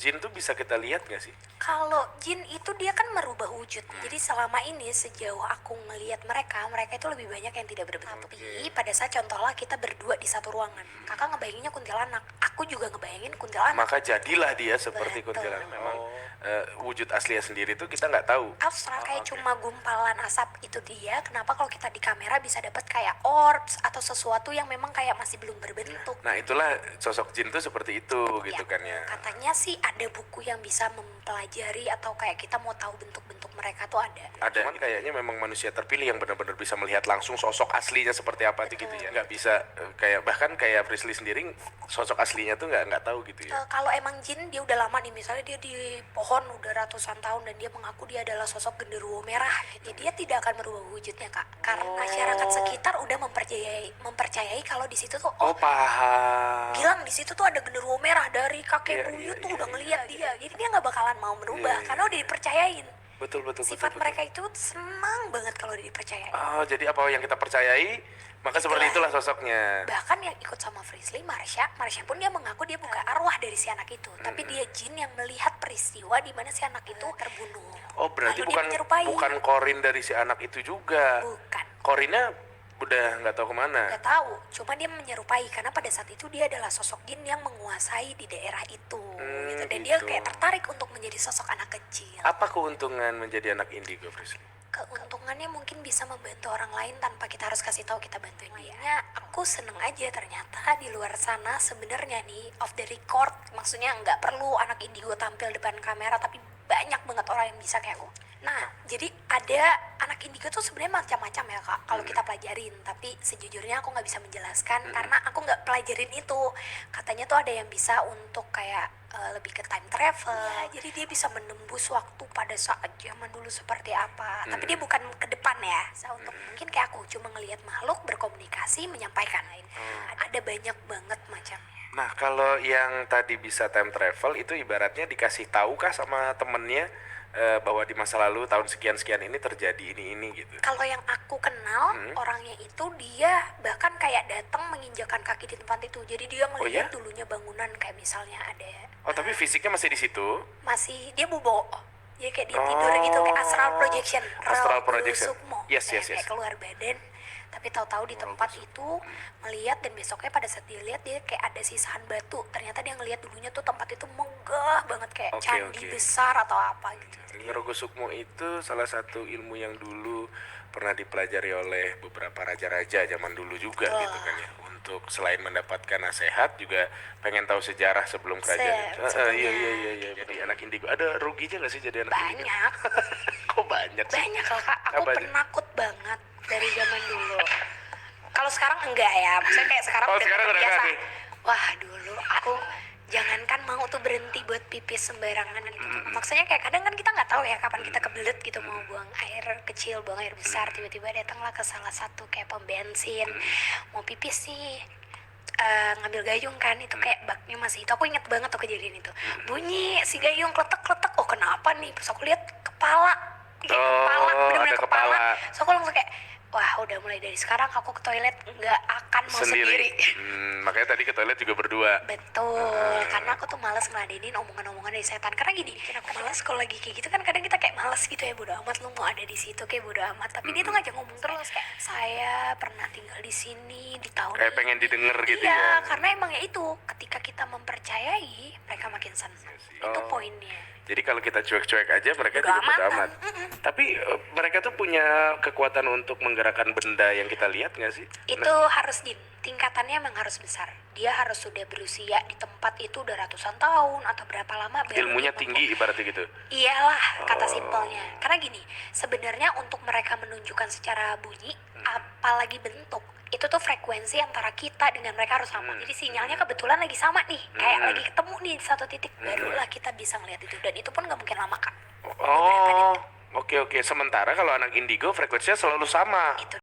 jin tuh bisa kita lihat nggak sih? Kalau jin itu dia kan merubah wujud. Jadi selama ini sejauh aku ngelihat mereka itu lebih banyak yang tidak berbentuk. Tapi pada saat contohnya kita berdua di satu ruangan, kakak ngebayanginnya kuntilanak, aku juga ngebayangin kuntilanak. Maka jadilah dia seperti Betul. kuntilanak. Memang wujud aslinya sendiri tuh kita nggak tahu. Abstrak kayak cuma gumpalan asap itu dia. Kenapa kalau kita di kamera bisa dapat kayak orbs atau sesuatu yang memang kayak masih belum berbentuk? Nah itulah sosok jin tuh seperti itu gitu kan ya. Katanya sih ada buku yang bisa mempelajari atau kayak kita mau tahu bentuk-bentuk mereka tuh ada. Ada, cuman kayaknya memang manusia terpilih yang benar-benar bisa melihat langsung sosok aslinya seperti apa tuh gitu ya. Nggak bisa kayak bahkan kayak Prisly sendiri sosok aslinya tuh nggak tahu gitu ya. Kalau emang jin dia udah lama nih, misalnya dia di pohon udah ratusan tahun dan dia mengaku dia adalah sosok genderuwo merah, gitu. Dia tidak akan merubah wujudnya kak, karena masyarakat sekitar udah mempercayai kalau di situ tuh Paham. Gilang di situ tuh ada genderuwo merah dari kakek Iya, buyut iya, tuh iya, udah iya, ngelihat dia, jadi dia nggak bakalan mau merubah karena udah dipercayain. Betul. Sifat mereka itu senang banget kalau dipercayain. Oh, jadi apa yang kita percayai, maka seperti itulah sosoknya. Bahkan yang ikut sama Prisly, Marsha pun dia mengaku dia bukan arwah dari si anak itu, tapi dia jin yang melihat peristiwa di mana si anak itu terbunuh. Oh, berarti Lalu dia menyerupai. bukan Corin dari si anak itu juga. Bukan. Corinnya udah nggak tahu kemana. Gak tahu, cuma dia menyerupai karena pada saat itu dia adalah sosok jin yang menguasai di daerah itu, gitu. Dan dia kayak tertarik untuk menjadi sosok anak kecil. Apa keuntungan menjadi anak indigo, Prisly? Keuntungannya mungkin bisa membantu orang lain tanpa kita harus kasih tahu kita bantuin dia. Aku seneng aja ternyata di luar sana sebenarnya nih off the record, maksudnya nggak perlu anak indigo tampil depan kamera, tapi banyak banget orang yang bisa kayak aku. Nah, jadi ada anak indigo tuh sebenarnya macam-macam ya kak, kalau kita pelajarin. Tapi sejujurnya aku nggak bisa menjelaskan karena aku nggak pelajarin itu. Katanya tuh ada yang bisa untuk kayak lebih ke time travel. Ya, jadi dia bisa menembus waktu pada saat zaman dulu seperti apa. Tapi dia bukan ke depan ya. Untuk mungkin kayak aku cuma ngelihat makhluk berkomunikasi, menyampaikan. Ada banyak banget macamnya. Nah, kalau yang tadi bisa time travel itu ibaratnya dikasih tahu kah sama temennya bahwa di masa lalu tahun sekian-sekian ini terjadi ini gitu. Kalau yang aku kenal orangnya itu dia bahkan kayak datang menginjakan kaki di tempat itu. Jadi dia melihat dulunya bangunan kayak misalnya ada. Oh, tapi fisiknya masih di situ? Masih dia bobo. Dia kayak dia tidur gitu kayak astral projection. Astral projection. Sukmo. Yes. Kayak keluar badan. Tapi tahu-tahu di tempat itu melihat, dan besoknya pada saat dia lihat dia kayak ada sisahan batu. Ternyata dia ngelihat dulunya tuh tempat itu megah banget kayak candi besar atau apa gitu. Ngerogo Sukmo itu salah satu ilmu yang dulu pernah dipelajari oleh beberapa raja-raja zaman dulu juga gitu kan ya. Untuk selain mendapatkan nasihat juga pengen tahu sejarah sebelum kerajaan. Iya. Jadi anak indigo ada ruginya nggak sih jadi anak indigo? Banyak. Kok banyak sih? Banyak lah kak. Aku penakut banget dari zaman dulu. Kalau sekarang enggak ya. Maksudnya kayak sekarang udah terbiasa. Wah dulu aku jangankan mau tuh berhenti buat pipis sembarangan gitu. Maksudnya kayak kadang kan kita nggak tahu ya kapan kita kebelet gitu mau buang air kecil, buang air besar, tiba-tiba datanglah ke salah satu kayak pom bensin mau pipis sih. Ngambil gayung kan, itu kayak baknya masih itu. Aku inget banget tuh kejadian itu. Bunyi si gayung kletek-kletek. Oh kenapa nih? Terus aku lihat kepala. Bener-bener kepala. So aku langsung kayak wah udah mulai dari sekarang aku ke toilet nggak akan mau sendiri. Makanya tadi ke toilet juga berdua. Betul, karena aku tuh malas ngeladenin omongan-omongan dari setan. Karena gini, aku malas kalau lagi kayak gitu kan kadang kita kayak malas gitu ya, bodo amat lu mau ada di situ kayak bodo amat. Tapi dia tuh ngajak ngomong terus kayak saya pernah tinggal di sini di tahun kayak pengen didengar gitu ya. Iya, karena emang ya itu ketika kita mempercayai mereka makin senang. Itu poinnya. Jadi kalau kita cuek-cuek aja mereka juga bodo amat. Tapi mereka tuh punya kekuatan untuk menggerakkan benda yang kita lihat nggak sih? Itu harus tingkatannya emang harus besar. Dia harus sudah berusia di tempat itu udah ratusan tahun atau berapa lama. Ilmunya tinggi ibaratnya gitu? Iyalah kata simpelnya. Karena gini, sebenarnya untuk mereka menunjukkan secara bunyi, apalagi bentuk, itu tuh frekuensi antara kita dengan mereka harus sama. Jadi sinyalnya kebetulan lagi sama nih, kayak lagi ketemu nih di satu titik, barulah kita bisa ngeliat itu. Dan itu pun nggak mungkin lama kak. Oke. Sementara kalau anak indigo frekuensinya selalu sama. Itu